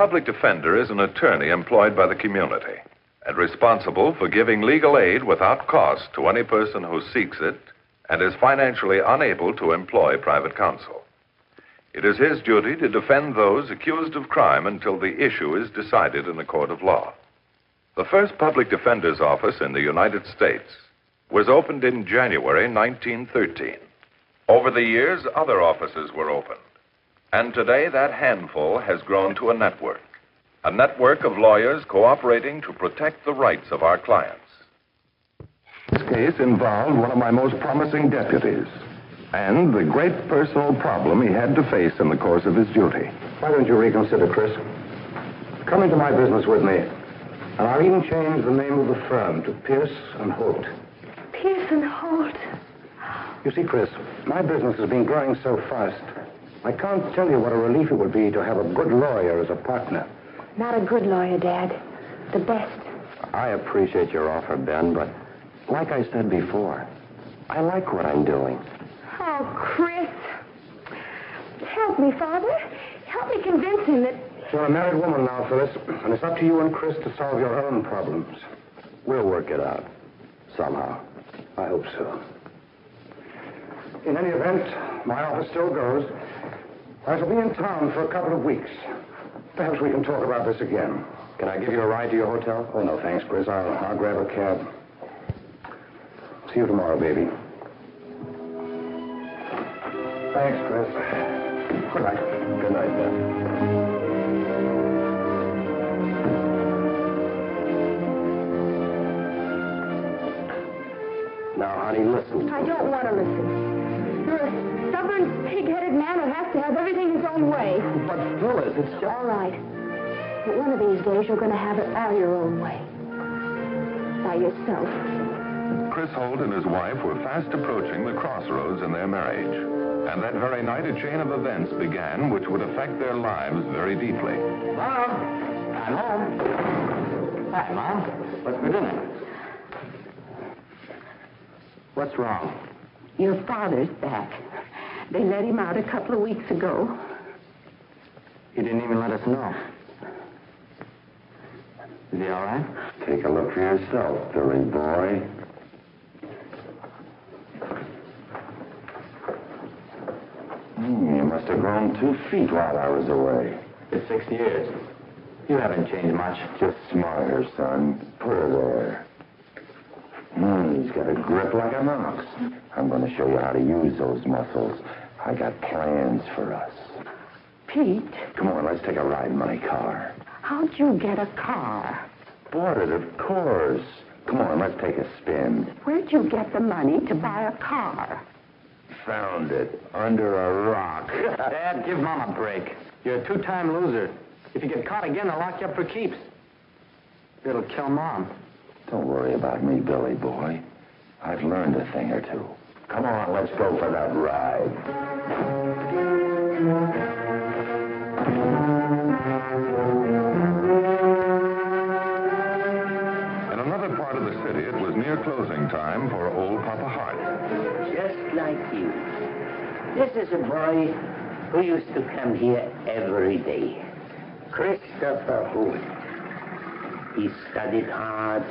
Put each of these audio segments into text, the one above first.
public defender is an attorney employed by the community and responsible for giving legal aid without cost to any person who seeks it and is financially unable to employ private counsel. It is his duty to defend those accused of crime until the issue is decided in a court of law. The first public defender's office in the United States was opened in January 1913. Over the years, other offices were opened. And today, that handful has grown to a network of lawyers cooperating to protect the rights of our clients. This case involved one of my most promising deputies and the great personal problem he had to face in the course of his duty. Why don't you reconsider, Chris? Come into my business with me, and I'll even change the name of the firm to Pierce and Holt. Pierce and Holt. You see, Chris, my business has been growing so fast, I can't tell you what a relief it would be to have a good lawyer as a partner. Not a good lawyer, Dad. The best. I appreciate your offer, Ben, but like I said before, I like what I'm doing. Oh, Chris. Help me, Father. Help me convince him that... You're a married woman now, Phyllis, and it's up to you and Chris to solve your own problems. We'll work it out. Somehow. I hope so. In any event, my offer still goes. I shall be in town for a couple of weeks. Perhaps we can talk about this again. Can I give you a ride to your hotel? Oh, no, thanks, Chris. I'll grab a cab. See you tomorrow, baby. Thanks, Chris. Good night. Good night, Ben. Now, honey, listen. I don't want to listen. You're a stubborn, pig-headed man who has to have everything his own way. But, Phyllis, it's just... All right. But one of these days, you're going to have it all your own way. By yourself. Chris Holt and his wife were fast approaching the crossroads in their marriage. And that very night, a chain of events began which would affect their lives very deeply. Mom! I'm home. Hi, Mom. What's for dinner? What's wrong? Your father's back. They let him out a couple of weeks ago. He didn't even let us know. Is he all right? Take a look for yourself, Billy boy. You must have grown 2 feet while I was away. It's 6 years. You haven't changed much. Just smarter, son. Put her there. He's got a grip like an ox. I'm going to show you how to use those muscles. I got plans for us. Pete, Come on, let's take a ride in my car. how'd you get a car? Bought it, of course. Come on, let's take a spin. Where'd you get the money to buy a car? Found it under a rock. Dad, give Mom a break. You're a two-time loser. If you get caught again, they'll lock you up for keeps. It'll kill Mom. Don't worry about me, Billy boy. I've learned a thing or two. Come on, let's go for that ride. In another part of the city, it was near closing time for old Papa Hart. Just like you. This is a boy who used to come here every day. Christopher Holt. He studied hard,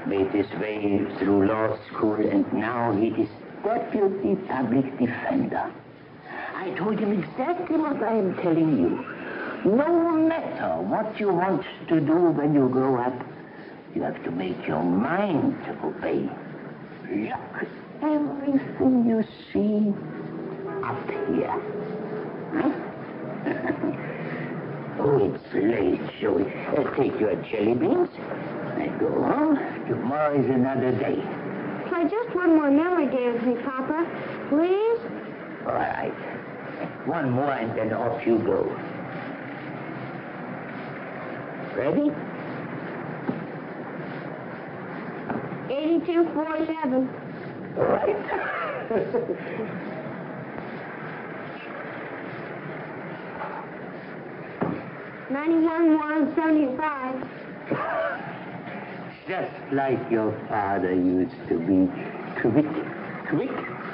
made his way through law school, and now he is deputy public defender. I told him exactly what I am telling you. No matter what you want to do when you grow up, you have to make your mind to obey. Look, everything you see up here. Huh? Oh, it's late, Joey. Take your jelly beans and go home. Tomorrow is another day. Play just one more memory game with me, Papa. Please? All right. One more and then off you go. Ready? 8247. All right. 91-175. Just like your father used to be. Quick.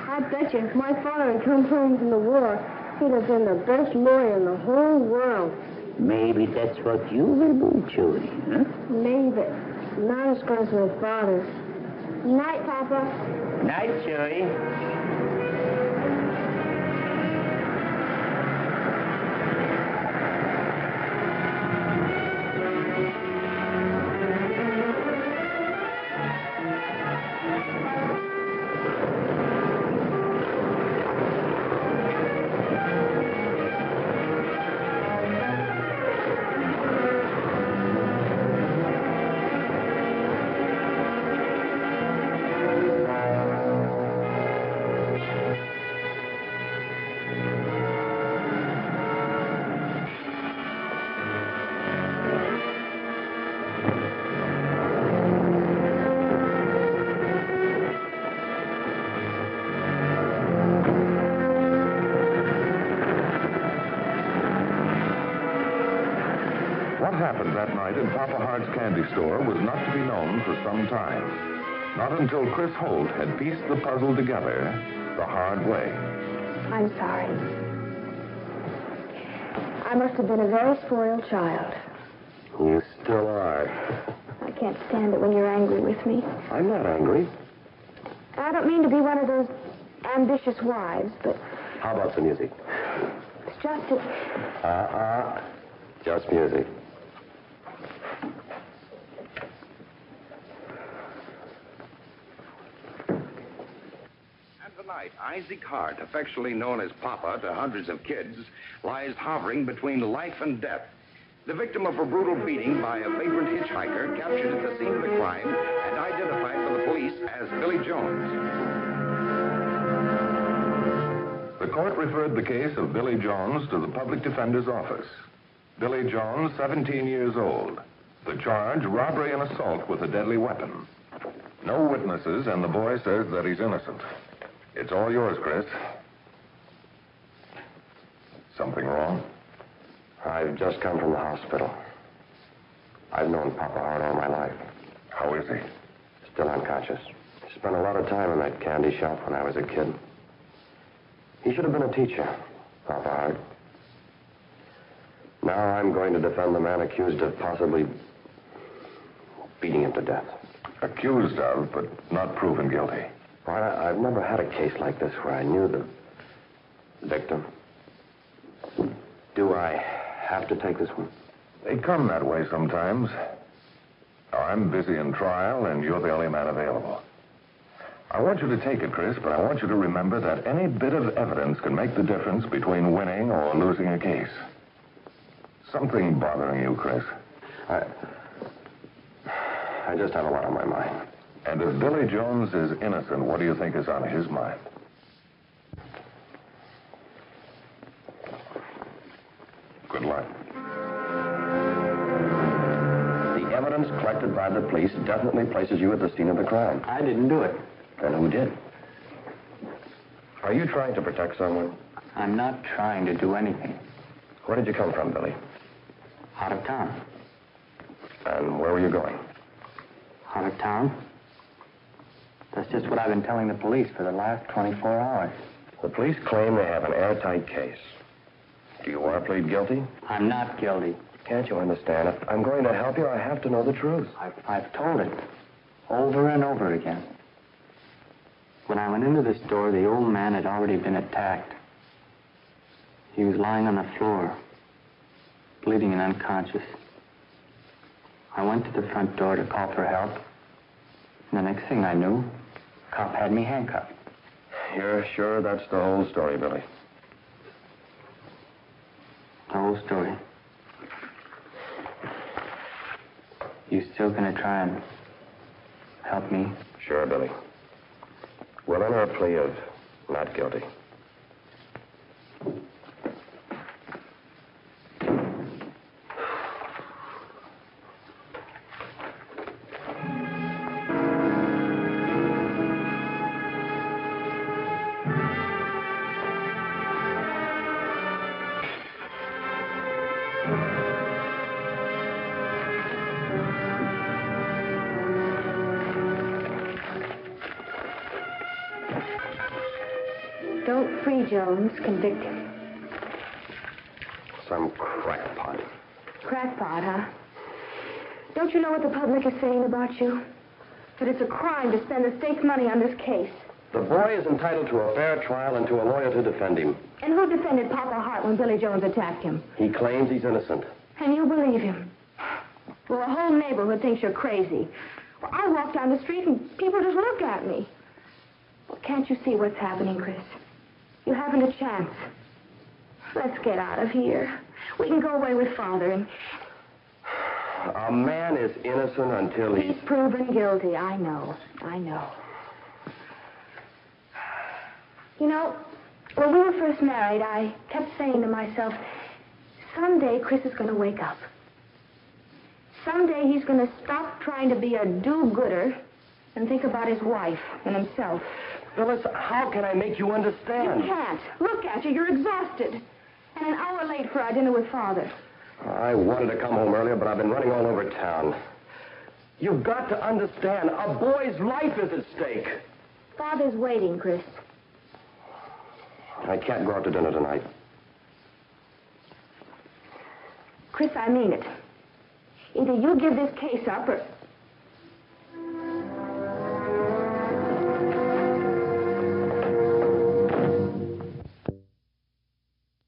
I bet you if my father had come home from the war, he'd have been the best lawyer in the whole world. Maybe that's what you will do, Chewie, huh? Maybe, but not as close as my father. Night, Papa. Night, Chewie. What happened that night in Papa Hart's candy store was not to be known for some time. Not until Chris Holt had pieced the puzzle together the hard way. I'm sorry. I must have been a very spoiled child. You still are. I can't stand it when you're angry with me. I'm not angry. I don't mean to be one of those ambitious wives, but How about some music? it's just that Just music. And tonight, Isaac Hart, affectionately known as Papa to hundreds of kids, lies hovering between life and death. The victim of a brutal beating by a vagrant hitchhiker captured at the scene of the crime and identified by the police as Billy Jones. The court referred the case of Billy Jones to the public defender's office. Billy Jones, 17 years old. The charge, robbery and assault with a deadly weapon. No witnesses, and the boy says that he's innocent. It's all yours, Chris. Something wrong? I've just come from the hospital. I've known Papa Hart all my life. How is he? Still unconscious. Spent a lot of time in that candy shop when I was a kid. He should have been a teacher, Papa Hart. Now I'm going to defend the man accused of possibly beating him to death. Accused of, but not proven guilty. Well, I've never had a case like this where I knew the victim. Do I have to take this one? They come that way sometimes. Now, I'm busy in trial, and you're the only man available. I want you to take it, Chris, but I want you to remember that any bit of evidence can make the difference between winning or losing a case. Something bothering you, Chris? I just have a lot on my mind. And if Billy Jones is innocent, what do you think is on his mind? Good luck. The evidence collected by the police definitely places you at the scene of the crime. I didn't do it. Then who did? Are you trying to protect someone? I'm not trying to do anything. Where did you come from, Billy? Out of town. And where were you going? Out of town? That's just what I've been telling the police for the last 24 hours. The police claim they have an airtight case. Do you want to plead guilty? I'm not guilty. Can't you understand? If I'm going to help you, I have to know the truth. I've told it over and over again. When I went into the store, the old man had already been attacked. He was lying on the floor, bleeding and unconscious. I went to the front door to call for help. And the next thing I knew, the cop had me handcuffed. You're sure that's the whole story, Billy? The whole story. You still gonna try and help me? Sure, Billy. We'll enter a plea of not guilty. don't free Jones, convict him. Some crackpot. Crackpot, huh? Don't you know what the public is saying about you? That it's a crime to spend the state's money on this case. The boy is entitled to a fair trial and to a lawyer to defend him. And who defended Papa Hart when Billy Jones attacked him? He claims he's innocent. And you believe him? Well, the whole neighborhood thinks you're crazy. Well, I walk down the street and people just look at me. Well, can't you see what's happening, Chris? You haven't a chance. Let's get out of here. We can go away with Father and... A man is innocent until He's proven guilty. I know. You know, when we were first married, I kept saying to myself, someday Chris is going to wake up. Someday he's going to stop trying to be a do-gooder and think about his wife and himself. Phyllis, how can I make you understand? You can't. Look at you. You're exhausted. And an hour late for our dinner with Father. I wanted to come home earlier, but I've been running all over town. You've got to understand, a boy's life is at stake. Father's waiting, Chris. I can't go out to dinner tonight. Chris, I mean it. Either you give this case up or...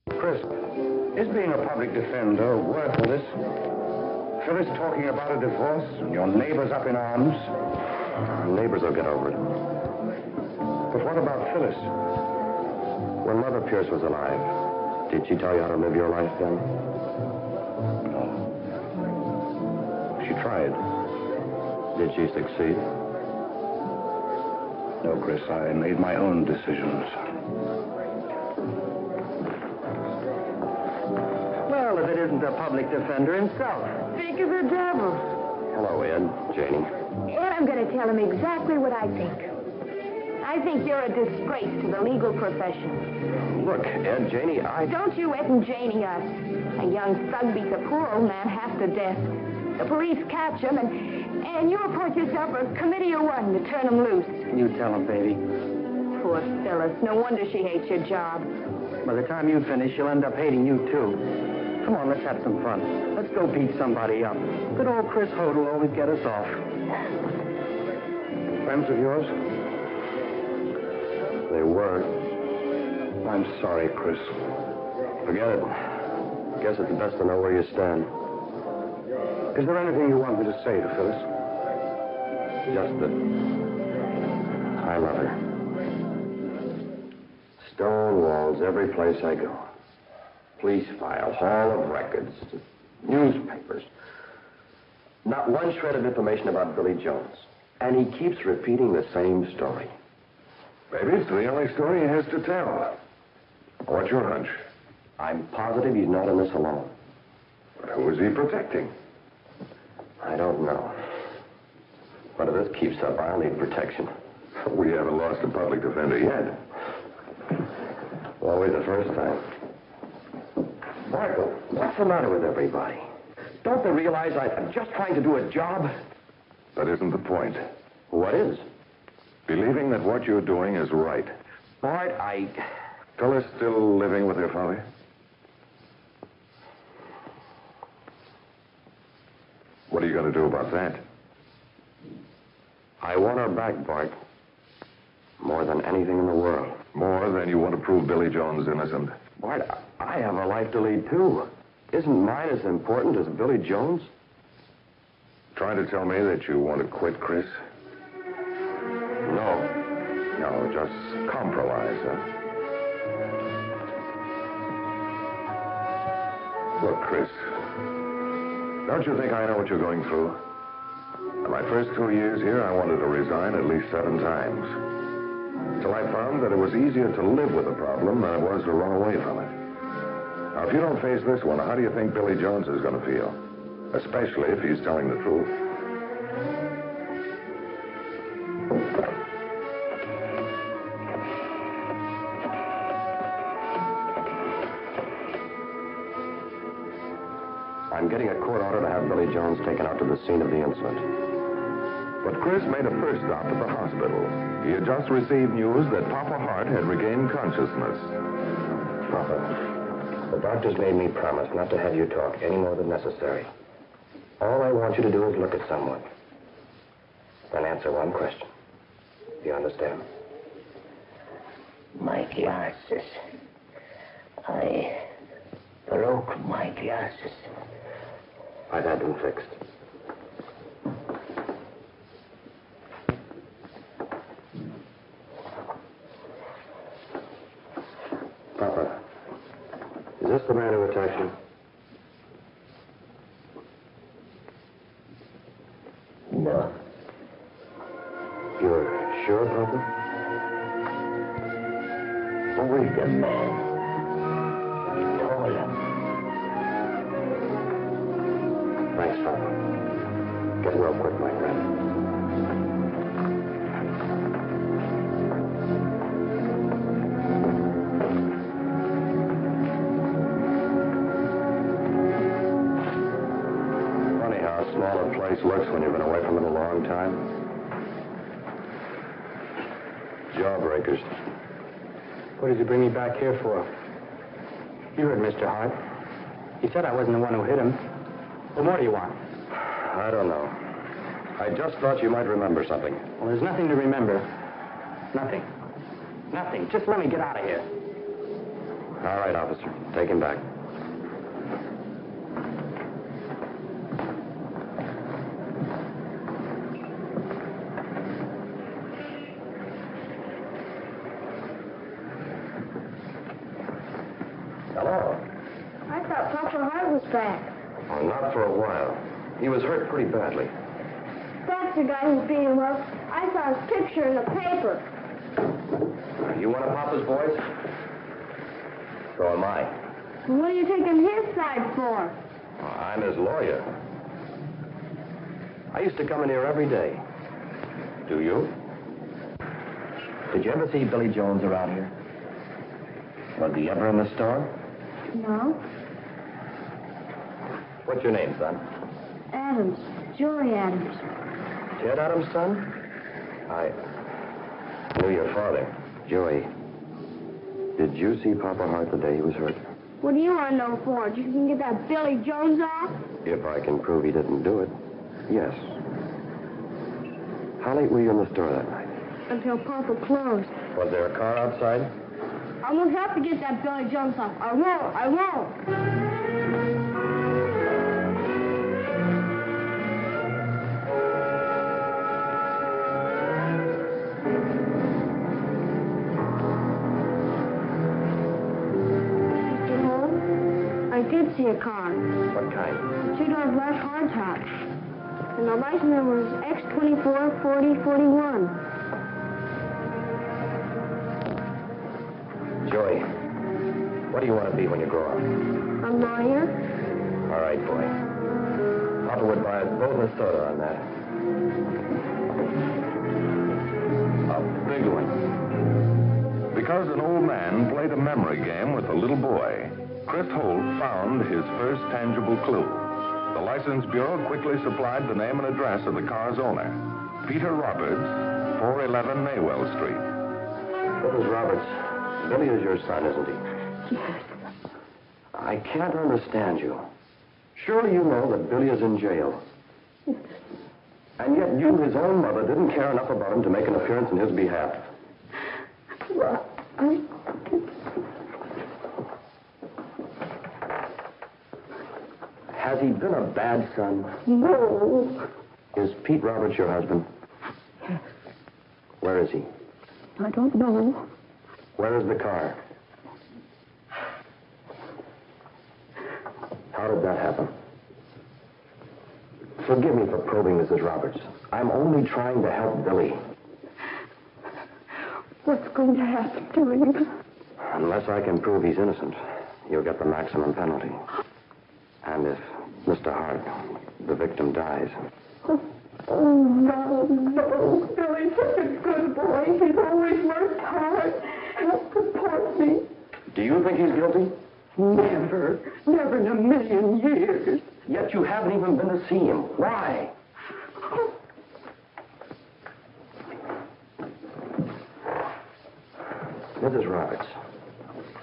Chris, is being a public defender worthless? Phyllis talking about a divorce, and your neighbors up in arms. Neighbors will get over it. But what about Phyllis? When Mother Pierce was alive, did she tell you how to live your life then? No. She tried. Did she succeed? No, Chris, I made my own decisions. Well, if it isn't the public defender himself. Think of the devil. Hello, Ed, Janie. And I'm going to tell him exactly what I think. I think you're a disgrace to the legal profession. Look, Ed, Janie, Don't you Ed and Janie us. A young thug beats a poor old man half to death. The police catch him, and you appoint yourself a committee of one to turn him loose. You tell him, baby. Poor Phyllis. No wonder she hates your job. By the time you finish, she'll end up hating you, too. Come on, let's have some fun. Let's go beat somebody up. Good old Chris Holt will always get us off. Friends of yours? They were. I'm sorry, Chris. Forget it. Guess it's best to know where you stand. Is there anything you want me to say to Phyllis? Just that I love her. Stone walls every place I go. Police file, hall of records, newspapers. Not one shred of information about Billy Jones. And he keeps repeating the same story. Maybe it's the only story he has to tell. What's your hunch? I'm positive he's not in this alone. Who is he protecting? I don't know. But if this keeps up, I'll need protection. We haven't lost a public defender yet. Always the first time. Marco, what's the matter with everybody? Don't they realize I'm just trying to do a job? That isn't the point. What is? Believing that what you're doing is right. Bart, Phyllis still living with her father? What are you going to do about that? I want her back, Bart. More than anything in the world. More than you want to prove Billy Jones innocent? Bart, I have a life to lead, too. Isn't mine as important as Billy Jones? Trying to tell me that you want to quit, Chris? No. No, just compromise, huh? Look, Chris, don't you think I know what you're going through? In my first 2 years here, I wanted to resign at least 7 times. Till I found that it was easier to live with the problem than it was to run away from it. Now, if you don't face this one, how do you think Billy Jones is going to feel? Especially if he's telling the truth. I'm getting a court order to have Billy Jones taken out to the scene of the incident. But Chris made a first stop at the hospital. He had just received news that Papa Hart had regained consciousness. Papa. The doctors made me promise not to have you talk any more than necessary. All I want you to do is look at someone. Then answer one question. Do you understand? My glasses. I broke my glasses. I've had them fixed. Papa, is this the man who attacked you? No. You're sure, Papa? Who is the man? Taller. Thanks, Papa. Get well quick, my friend. Funny how small a place looks when you've been away from it a long time. Jawbreakers. What did you bring me back here for? You heard Mr. Hart. He said I wasn't the one who hit him. What more do you want? I don't know. I just thought you might remember something. Well, there's nothing to remember. Nothing. Nothing. Just let me get out of here. All right, officer. Take him back. Hello. I thought Papa Hart was back. Well, not for a while. He was hurt pretty badly. That's the guy who's being rough. I saw his picture in the paper. You one of Papa's boys? So am I. What are you taking his side for? I'm his lawyer. I used to come in here every day. Do you? Did you ever see Billy Jones around here? Was he ever in the store? No. What's your name, son? Adams. Joey Adams. Ted Adams' son? I knew your father. Joey, did you see Papa Hart the day he was hurt? What do you want to know for? You can get that Billy Jones off? If I can prove he didn't do it, yes. How late were you in the store that night? Until Papa closed. Was there a car outside? I won't have to get that Billy Jones off. I won't. I won't. I did see a car. What kind? Two-door black hardtop. And the license number was X244041. Joey, what do you want to be when you grow up? A lawyer? All right, boy. Papa would buy us both a soda on that. A big one. Because an old man played a memory game with a little boy, Chris Holt found his first tangible clue. The License Bureau quickly supplied the name and address of the car's owner, Peter Roberts, 411 Maywell Street. Mrs. Roberts, Billy is your son, isn't he? Yes. I can't understand you. Surely you know that Billy is in jail. And yet you, his own mother, didn't care enough about him to make an appearance in his behalf. Well, Has he been a bad son? No. Is Pete Roberts your husband? Yes. Where is he? I don't know. Where is the car? How did that happen? Forgive me for probing, Mrs. Roberts. I'm only trying to help Billy. What's going to happen to him? Unless I can prove he's innocent, you'll get the maximum penalty. And if Mr. Hart, the victim, dies. Oh, no. Billy's such a good boy. He's always worked hard. Helped support me. Do you think he's guilty? Never in a million years. Yet you haven't even been to see him. Why? Mrs. Roberts,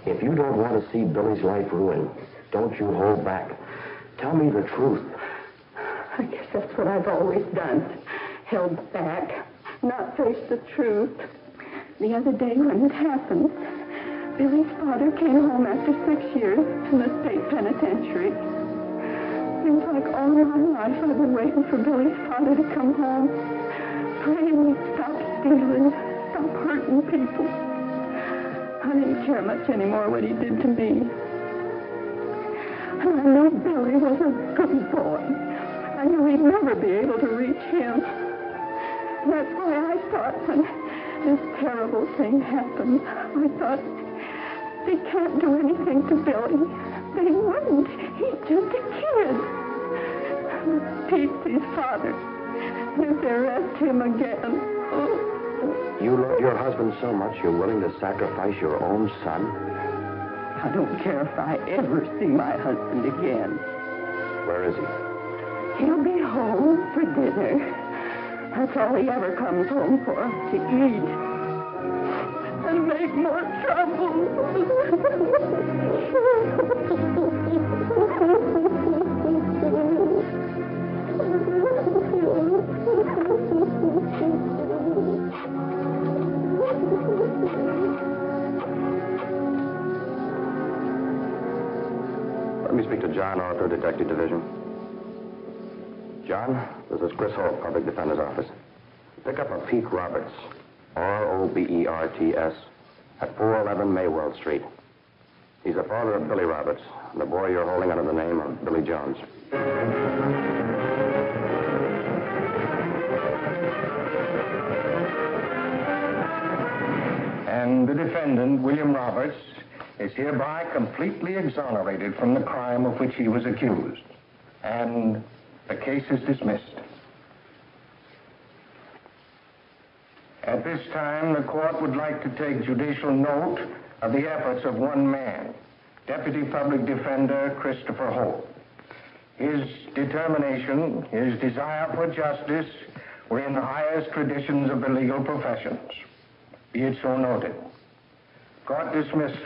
If you don't want to see Billy's life ruined, don't you hold back. Tell me the truth. I guess that's what I've always done. Held back, not faced the truth. The other day when it happened, Billy's father came home after 6 years from the state penitentiary. Seems like all my life I've been waiting for Billy's father to come home, praying he'd stop stealing, stop hurting people. I didn't care much anymore what he did to me. And I knew Billy was a good boy. I knew he'd never be able to reach him. That's why I thought when this terrible thing happened, I thought, they can't do anything to Billy. They wouldn't. He's just a kid. Pete's his father. If they arrest him again. Oh. You love your husband so much you're willing to sacrifice your own son? I don't care if I ever see my husband again. Where is he? He'll be home for dinner. That's all he ever comes home for, to eat. And make more trouble. Let me speak to John Arthur, Detective Division. John, this is Chris Holt, Public Defender's Office. Pick up a Pete Roberts, Roberts, at 411 Maywell Street. He's the father of Billy Roberts, the boy you're holding under the name of Billy Jones. And the defendant, William Roberts, is hereby completely exonerated from the crime of which he was accused. And the case is dismissed. At this time, the court would like to take judicial note of the efforts of one man, Deputy Public Defender Christopher Holt. His determination, his desire for justice were in the highest traditions of the legal professions. Be it so noted. Court dismissed.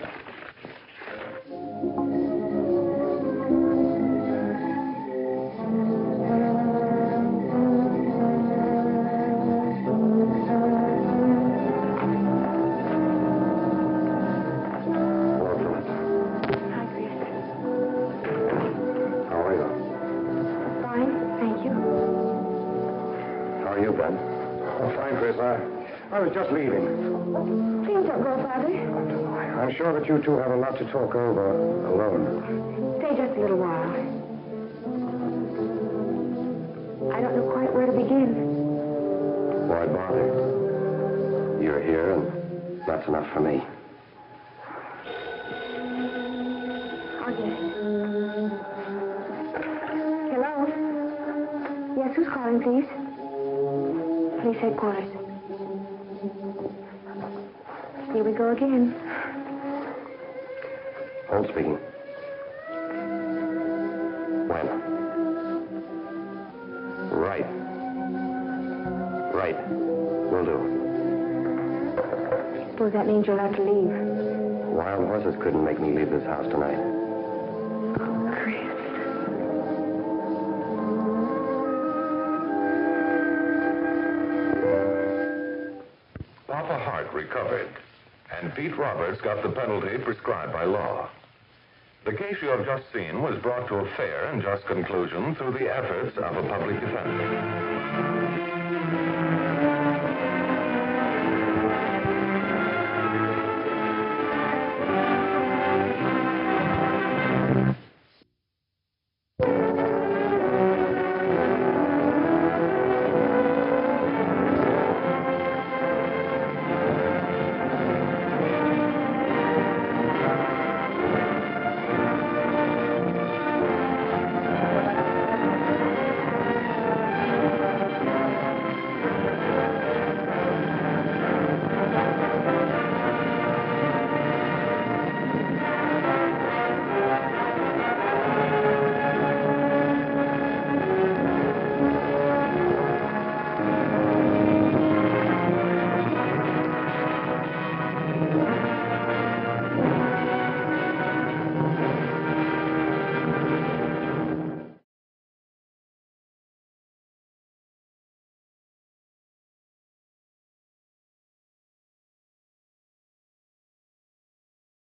I was just leaving. Please don't go, Father. I'm sure that you two have a lot to talk over alone. Stay just a little while. I don't know quite where to begin. Why bother? You're here, and that's enough for me. I'll get it. Hello? Yes, who's calling, please? Police headquarters. Here we go again. Holt speaking. When? Right. Right. Will do. I suppose that means you'll have to leave. Wild horses couldn't make me leave this house tonight. Oh, Chris. Papa Hart recovered, and Pete Roberts got the penalty prescribed by law. The case you have just seen was brought to a fair and just conclusion through the efforts of a public defender.